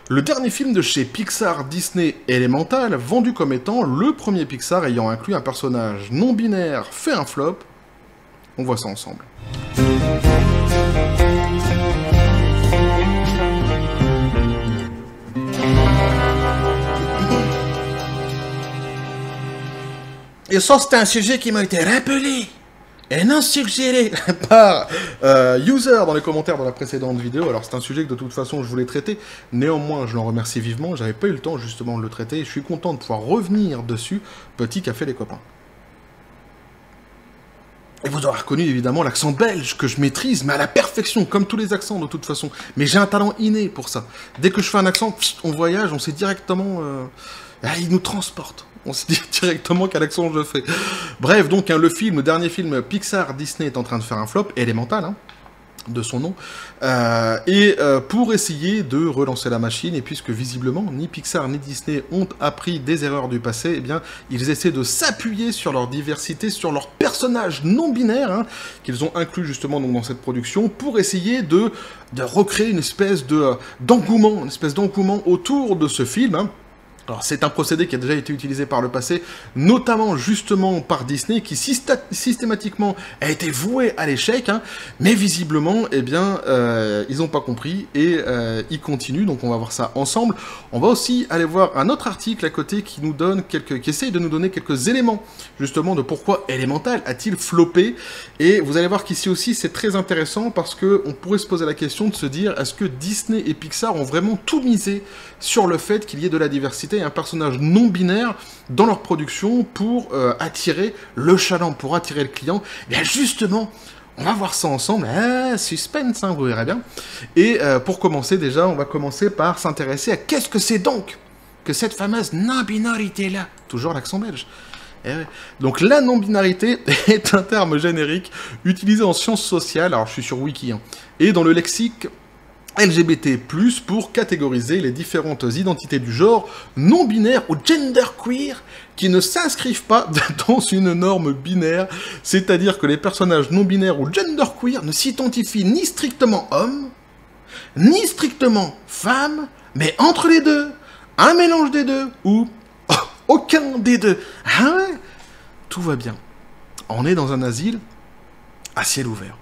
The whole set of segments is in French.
Le dernier film de chez Pixar Disney Elemental, vendu comme étant le premier Pixar ayant inclus un personnage non-binaire, fait un flop. On voit ça ensemble. Et ça, c'était un sujet qui m'a été rappelé et non suggéré par User dans les commentaires de la précédente vidéo. Alors, c'est un sujet que de toute façon, je voulais traiter. Néanmoins, je l'en remercie vivement. J'avais pas eu le temps, justement, de le traiter. Je suis content de pouvoir revenir dessus. Petit café, les copains. Et vous aurez reconnu, évidemment, l'accent belge que je maîtrise, mais à la perfection, comme tous les accents, de toute façon. Mais j'ai un talent inné pour ça. Dès que je fais un accent, on voyage, on sait directement... il nous transporte. On se dit directement quel accent je fais. Bref, donc, hein, le dernier film Pixar Disney est en train de faire un flop, Elemental, hein, de son nom, pour essayer de relancer la machine, et puisque visiblement, ni Pixar ni Disney ont appris des erreurs du passé, eh bien, ils essaient de s'appuyer sur leur diversité, sur leurs personnages non-binaires, hein, qu'ils ont inclus justement donc, dans cette production, pour essayer de recréer une espèce d'engouement, autour de ce film, hein. Alors, c'est un procédé qui a déjà été utilisé par le passé, notamment justement par Disney, qui systématiquement a été voué à l'échec, hein, mais visiblement, eh bien, ils n'ont pas compris et ils continuent. Donc, on va voir ça ensemble. On va aussi aller voir un autre article à côté qui nous donne qui essaye de nous donner quelques éléments justement de pourquoi Elemental a-t-il floppé. Et vous allez voir qu'ici aussi, c'est très intéressant parce que on pourrait se poser la question de se dire est-ce que Disney et Pixar ont vraiment tout misé sur le fait qu'il y ait de la diversité, un personnage non-binaire dans leur production pour attirer le chaland, pour attirer le client. Et bien justement, on va voir ça ensemble. Suspense, hein, vous verrez bien. Et pour commencer déjà, on va commencer par s'intéresser à qu'est-ce que c'est donc que cette fameuse non-binarité-là. Toujours l'accent belge. Donc la non-binarité est un terme générique utilisé en sciences sociales, alors je suis sur Wiki, hein, et dans le lexique LGBT+, pour catégoriser les différentes identités du genre non-binaire ou genderqueer qui ne s'inscrivent pas dans une norme binaire, c'est-à-dire que les personnages non-binaires ou genderqueer ne s'identifient ni strictement homme, ni strictement femme, mais entre les deux, un mélange des deux, ou aucun des deux. Ah ouais, tout va bien. On est dans un asile à ciel ouvert.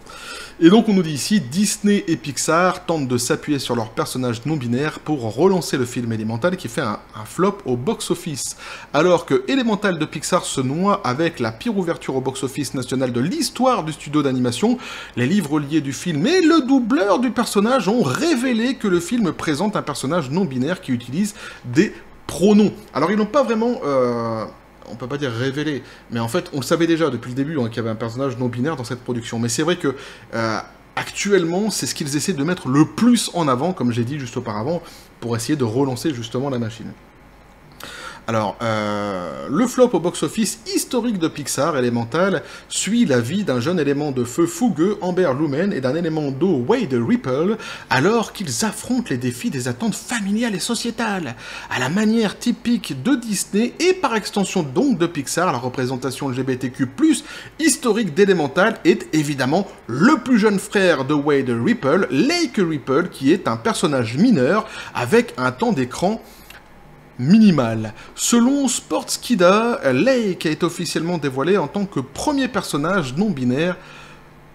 Et donc on nous dit ici, Disney et Pixar tentent de s'appuyer sur leurs personnages non-binaires pour relancer le film Elemental qui fait un flop au box-office. Alors que Elemental de Pixar se noie avec la pire ouverture au box-office national de l'histoire du studio d'animation, les livres liés du film et le doubleur du personnage ont révélé que le film présente un personnage non-binaire qui utilise des pronoms. Alors ils n'ont pas vraiment... on peut pas dire révélé, mais en fait, on le savait déjà depuis le début, hein, qu'il y avait un personnage non-binaire dans cette production. Mais c'est vrai que, actuellement, c'est ce qu'ils essaient de mettre le plus en avant, comme j'ai dit juste auparavant, pour essayer de relancer justement la machine. Alors, le flop au box-office historique de Pixar, Elemental, suit la vie d'un jeune élément de feu fougueux, Amber Lumen, et d'un élément d'eau, Wade Ripple, alors qu'ils affrontent les défis des attentes familiales et sociétales. À la manière typique de Disney, et par extension donc de Pixar, la représentation LGBTQ+, historique d'Elemental, est évidemment le plus jeune frère de Wade Ripple, Lake Ripple, qui est un personnage mineur, avec un temps d'écran minimal. Selon Sportskida, Lake est officiellement dévoilé en tant que premier personnage non-binaire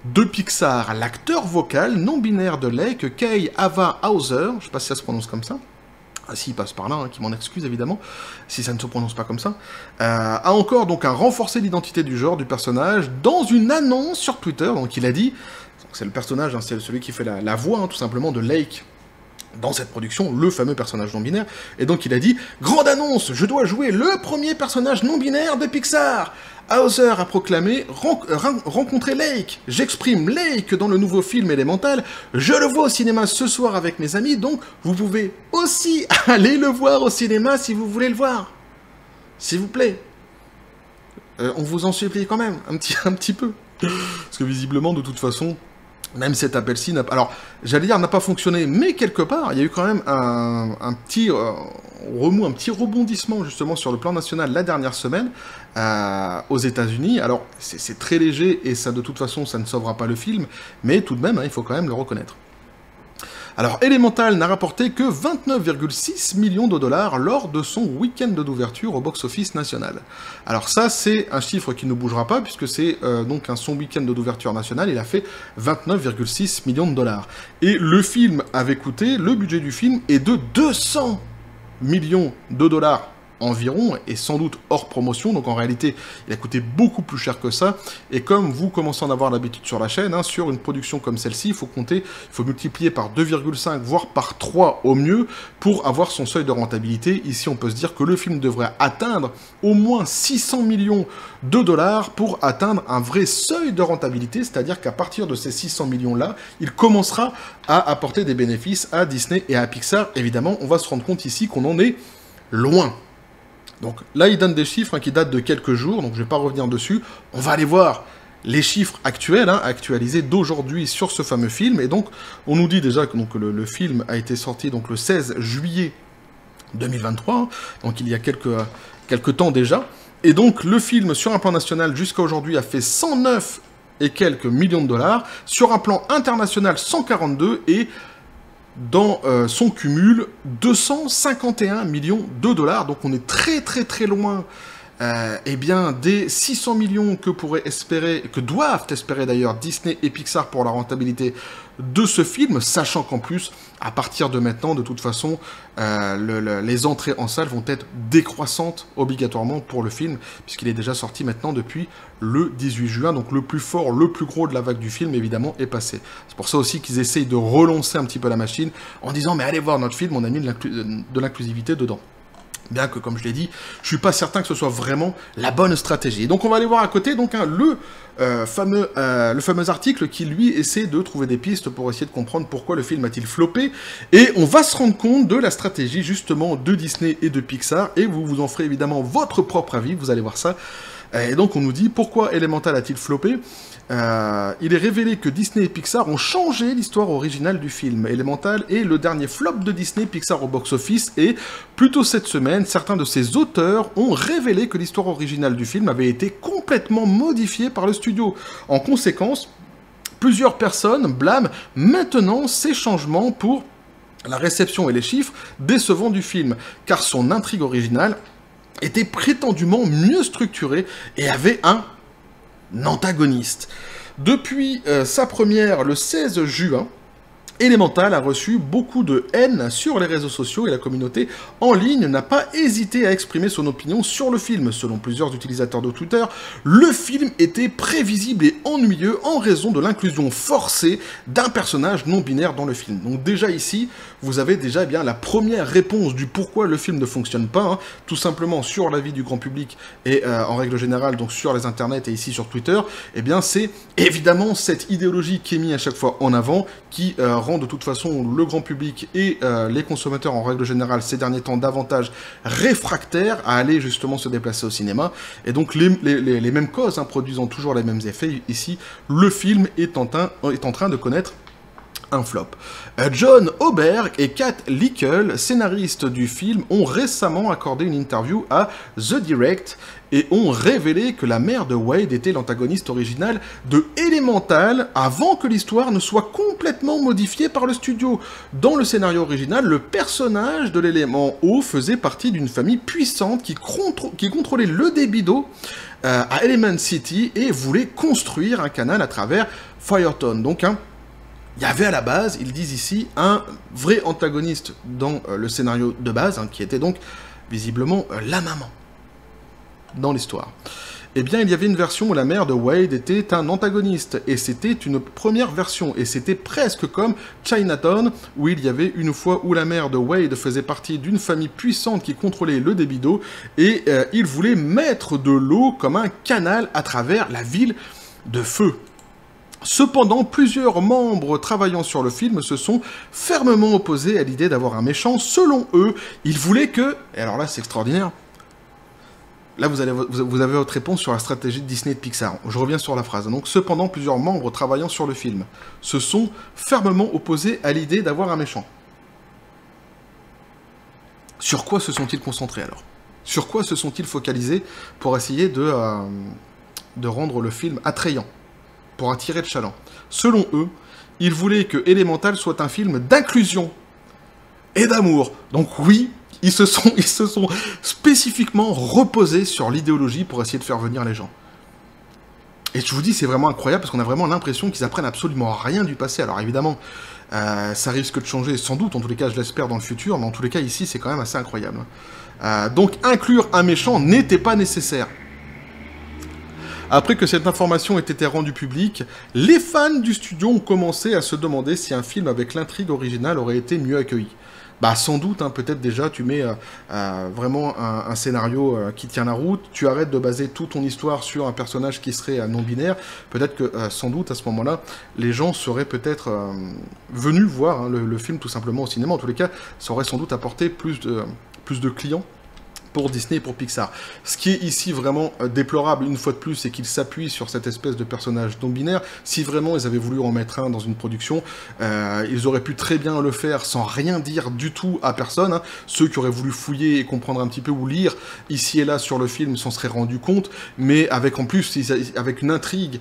de Pixar. L'acteur vocal non-binaire de Lake, Kai Ava Hauser, je sais pas si ça se prononce comme ça, s'il passe par là, hein, qui m'en excuse évidemment, si ça ne se prononce pas comme ça, a encore donc renforcé l'identité du genre du personnage dans une annonce sur Twitter. Donc il a dit, c'est le personnage, hein, c'est celui qui fait la voix, hein, tout simplement, de Lake dans cette production, le fameux personnage non-binaire, et donc il a dit « Grande annonce, je dois jouer le premier personnage non-binaire de Pixar !» Hauser a proclamé « Rencontrer Lake, j'exprime Lake dans le nouveau film Elemental, je le vois au cinéma ce soir avec mes amis, donc vous pouvez aussi aller le voir au cinéma si vous voulez le voir. S'il vous plaît. On vous en supplie quand même, un petit peu. » Parce que visiblement, de toute façon... Même cet appel-ci n'a pas... Alors, j'allais dire n'a pas fonctionné, mais quelque part, il y a eu quand même un petit remous, un petit rebondissement, justement, sur le plan national la dernière semaine, aux États-Unis. Alors, c'est très léger, et ça, de toute façon, ça ne sauvera pas le film, mais tout de même, hein, il faut quand même le reconnaître. Alors, Elemental n'a rapporté que 29,6 millions de dollars lors de son week-end d'ouverture au box-office national. Alors ça, c'est un chiffre qui ne bougera pas, puisque c'est donc son week-end d'ouverture national, il a fait 29,6 millions de dollars. Et le film avait coûté, le budget du film est de 200 millions de dollars environ, et sans doute hors promotion, donc en réalité, il a coûté beaucoup plus cher que ça, et comme vous commencez à en avoir l'habitude sur la chaîne, hein, sur une production comme celle-ci, il faut compter, il faut multiplier par 2,5, voire par 3 au mieux, pour avoir son seuil de rentabilité. Ici, on peut se dire que le film devrait atteindre au moins 600 millions de dollars pour atteindre un vrai seuil de rentabilité, c'est-à-dire qu'à partir de ces 600 millions-là, il commencera à apporter des bénéfices à Disney et à Pixar. Évidemment, on va se rendre compte ici qu'on en est loin. Donc là, il donne des chiffres qui datent de quelques jours, donc je ne vais pas revenir dessus. On va aller voir les chiffres actuels, actualisés d'aujourd'hui sur ce fameux film. Et donc, on nous dit déjà que donc, le film a été sorti donc, le 16 juillet 2023, donc il y a quelques temps déjà. Et donc, le film, sur un plan national, jusqu'à aujourd'hui, a fait 109 et quelques millions de dollars. Sur un plan international, 142 et... dans son cumul, 251 millions de dollars. Donc on est très très très loin eh bien, des 600 millions que pourraient espérer, que doivent espérer d'ailleurs Disney et Pixar pour la rentabilité de ce film, sachant qu'en plus, à partir de maintenant, de toute façon, les entrées en salle vont être décroissantes obligatoirement pour le film, puisqu'il est déjà sorti maintenant depuis le 18 juin, donc le plus fort, le plus gros de la vague du film, évidemment, est passé. C'est pour ça aussi qu'ils essayent de relancer un petit peu la machine, en disant, mais allez voir notre film, on a mis de l'inclusivité dedans. Bien que, comme je l'ai dit, je suis pas certain que ce soit vraiment la bonne stratégie. Donc on va aller voir à côté donc le fameux article qui, lui, essaie de trouver des pistes pour essayer de comprendre pourquoi le film a-t-il floppé. Et on va se rendre compte de la stratégie, justement, de Disney et de Pixar. Et vous en ferez évidemment votre propre avis, vous allez voir ça. Et donc on nous dit, pourquoi Elemental a-t-il floppé ? Il est révélé que Disney et Pixar ont changé l'histoire originale du film. Elemental est le dernier flop de Disney Pixar au box-office et, plus tôt cette semaine, certains de ses auteurs ont révélé que l'histoire originale du film avait été complètement modifiée par le studio. En conséquence, plusieurs personnes blâment maintenant ces changements pour la réception et les chiffres décevants du film, car son intrigue originale était prétendument mieux structurée et avait un antagoniste. Depuis sa première le 16 juin, Elemental a reçu beaucoup de haine sur les réseaux sociaux et la communauté en ligne n'a pas hésité à exprimer son opinion sur le film. Selon plusieurs utilisateurs de Twitter, le film était prévisible et ennuyeux en raison de l'inclusion forcée d'un personnage non binaire dans le film. Donc déjà ici, vous avez déjà bien la première réponse du pourquoi le film ne fonctionne pas, tout simplement sur l'avis du grand public et en règle générale donc sur les internets et ici sur Twitter, eh bien c'est évidemment cette idéologie qui est mise à chaque fois en avant qui rend de toute façon le grand public et les consommateurs en règle générale ces derniers temps davantage réfractaires à aller justement se déplacer au cinéma. Et donc les mêmes causes produisant toujours les mêmes effets, ici le film est en train de connaître un flop. John Oberg et Kat Lickel, scénaristes du film, ont récemment accordé une interview à The Direct et ont révélé que la mère de Wade était l'antagoniste original de Elemental avant que l'histoire ne soit complètement modifiée par le studio. Dans le scénario original, le personnage de l'élément eau faisait partie d'une famille puissante qui contrôlait le débit d'eau à Element City et voulait construire un canal à travers Firetown. Donc il y avait à la base, ils disent ici, un vrai antagoniste dans le scénario de base, qui était donc visiblement la maman dans l'histoire. Eh bien, il y avait une version où la mère de Wade était un antagoniste, et c'était une première version, et c'était presque comme Chinatown, où il y avait une fois où la mère de Wade faisait partie d'une famille puissante qui contrôlait le débit d'eau, et il voulait mettre de l'eau comme un canal à travers la ville de feu. Cependant, plusieurs membres travaillant sur le film se sont fermement opposés à l'idée d'avoir un méchant. Selon eux, ils voulaient que... Et alors là, c'est extraordinaire. Là, vous avez votre réponse sur la stratégie de Disney et de Pixar. Je reviens sur la phrase. Donc, cependant, plusieurs membres travaillant sur le film se sont fermement opposés à l'idée d'avoir un méchant. Sur quoi se sont-ils concentrés alors? Sur quoi se sont-ils focalisés pour essayer de rendre le film attrayant, pour attirer le chaland? Selon eux, ils voulaient que Elemental soit un film d'inclusion et d'amour. Donc oui, ils se sont spécifiquement reposés sur l'idéologie pour essayer de faire venir les gens. Et je vous dis, c'est vraiment incroyable, parce qu'on a vraiment l'impression qu'ils apprennent absolument rien du passé. Alors évidemment, ça risque de changer, sans doute, en tous les cas, je l'espère, dans le futur, mais en tous les cas, ici, c'est quand même assez incroyable. Donc, inclure un méchant n'était pas nécessaire. Après que cette information ait été rendue publique, les fans du studio ont commencé à se demander si un film avec l'intrigue originale aurait été mieux accueilli. Bah sans doute, hein, peut-être déjà tu mets vraiment un scénario qui tient la route, tu arrêtes de baser toute ton histoire sur un personnage qui serait non-binaire, peut-être que sans doute à ce moment-là, les gens seraient peut-être venus voir hein, le film tout simplement au cinéma. En tous les cas, ça aurait sans doute apporté plus de clients pour Disney et pour Pixar. Ce qui est ici vraiment déplorable, une fois de plus, c'est qu'ils s'appuient sur cette espèce de personnage non-binaire. Si vraiment ils avaient voulu en mettre un dans une production, ils auraient pu très bien le faire sans rien dire du tout à personne. Hein. Ceux qui auraient voulu fouiller et comprendre un petit peu ou lire ici et là sur le film s'en seraient rendus compte, mais avec en plus, avec une intrigue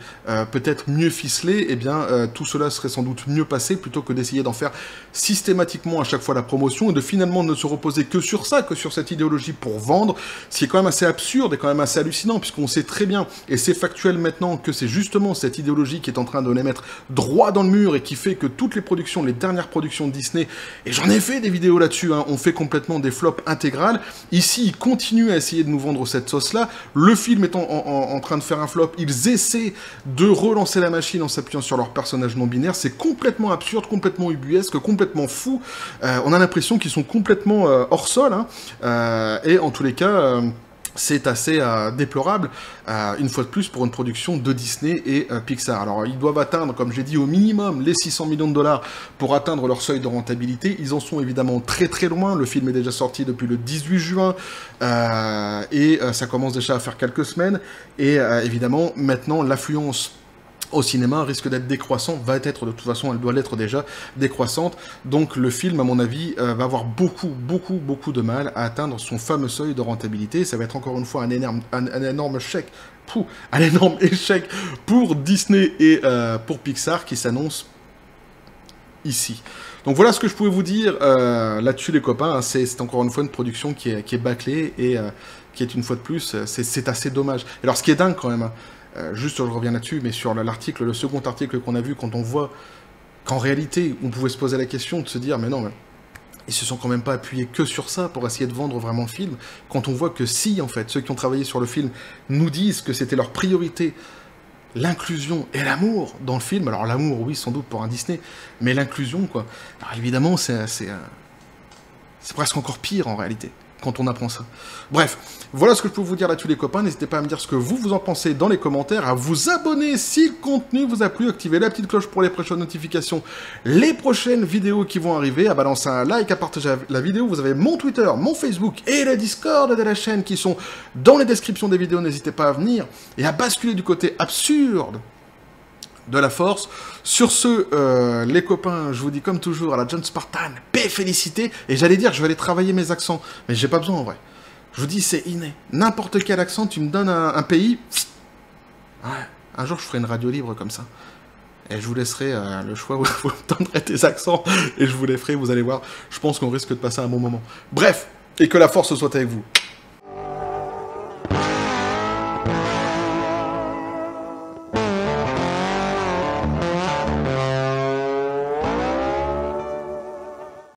peut-être mieux ficelée, eh bien tout cela serait sans doute mieux passé plutôt que d'essayer d'en faire systématiquement à chaque fois la promotion et de finalement ne se reposer que sur ça, que sur cette idéologie pour vendre, ce qui est quand même assez absurde et quand même assez hallucinant, puisqu'on sait très bien, et c'est factuel maintenant, que c'est justement cette idéologie qui est en train de les mettre droit dans le mur et qui fait que toutes les productions, les dernières productions de Disney, et j'en ai fait des vidéos là-dessus, hein, ont fait complètement des flops intégrales. Ici, ils continuent à essayer de nous vendre cette sauce-là. Le film étant en train de faire un flop, ils essaient de relancer la machine en s'appuyant sur leur personnage non-binaire. C'est complètement absurde, complètement ubuesque, complètement fou. On a l'impression qu'ils sont complètement hors sol, hein, et en tous les cas, c'est assez déplorable, une fois de plus, pour une production de Disney et Pixar. Alors, ils doivent atteindre, comme j'ai dit, au minimum les 600 millions de dollars pour atteindre leur seuil de rentabilité. Ils en sont évidemment très très loin. Le film est déjà sorti depuis le 18 juin, et ça commence déjà à faire quelques semaines. Et évidemment, maintenant, l'affluence au cinéma risque d'être décroissant, va être de toute façon, elle doit l'être déjà, décroissante. Donc le film, à mon avis, va avoir beaucoup de mal à atteindre son fameux seuil de rentabilité. Ça va être encore une fois un énorme chèque, un énorme échec pour Disney et pour Pixar qui s'annonce ici. Donc voilà ce que je pouvais vous dire là-dessus les copains, hein. C'est encore une fois une production qui est bâclée et qui est une fois de plus, c'est assez dommage. Et alors ce qui est dingue quand même, hein, juste je reviens là-dessus, mais sur l'article, le second article qu'on a vu, quand on voit qu'en réalité, on pouvait se poser la question de se dire, mais non, mais ils se sont quand même pas appuyés que sur ça pour essayer de vendre vraiment le film, quand on voit que si, en fait, ceux qui ont travaillé sur le film nous disent que c'était leur priorité, l'inclusion et l'amour dans le film. Alors l'amour, oui, sans doute pour un Disney, mais l'inclusion, quoi. Alors évidemment, c'est presque encore pire en réalité quand on apprend ça. Bref, voilà ce que je peux vous dire là-dessus les copains. N'hésitez pas à me dire ce que vous en pensez dans les commentaires, à vous abonner si le contenu vous a plu, activer la petite cloche pour les prochaines notifications, les prochaines vidéos qui vont arriver, à balancer un like, à partager la vidéo. Vous avez mon Twitter, mon Facebook et le Discord de la chaîne qui sont dans les descriptions des vidéos. N'hésitez pas à venir et à basculer du côté absurde de la force. Sur ce, les copains, je vous dis comme toujours, à la John Spartan, paix, félicité. Et j'allais dire, je vais aller travailler mes accents, mais j'ai pas besoin en vrai. Je vous dis, c'est inné. N'importe quel accent, tu me donnes un pays. Ouais, un jour, je ferai une radio libre comme ça. Et je vous laisserai le choix, vous me donnerez des accents, et je vous les ferai, vous allez voir. Je pense qu'on risque de passer un bon moment. Bref, et que la force soit avec vous.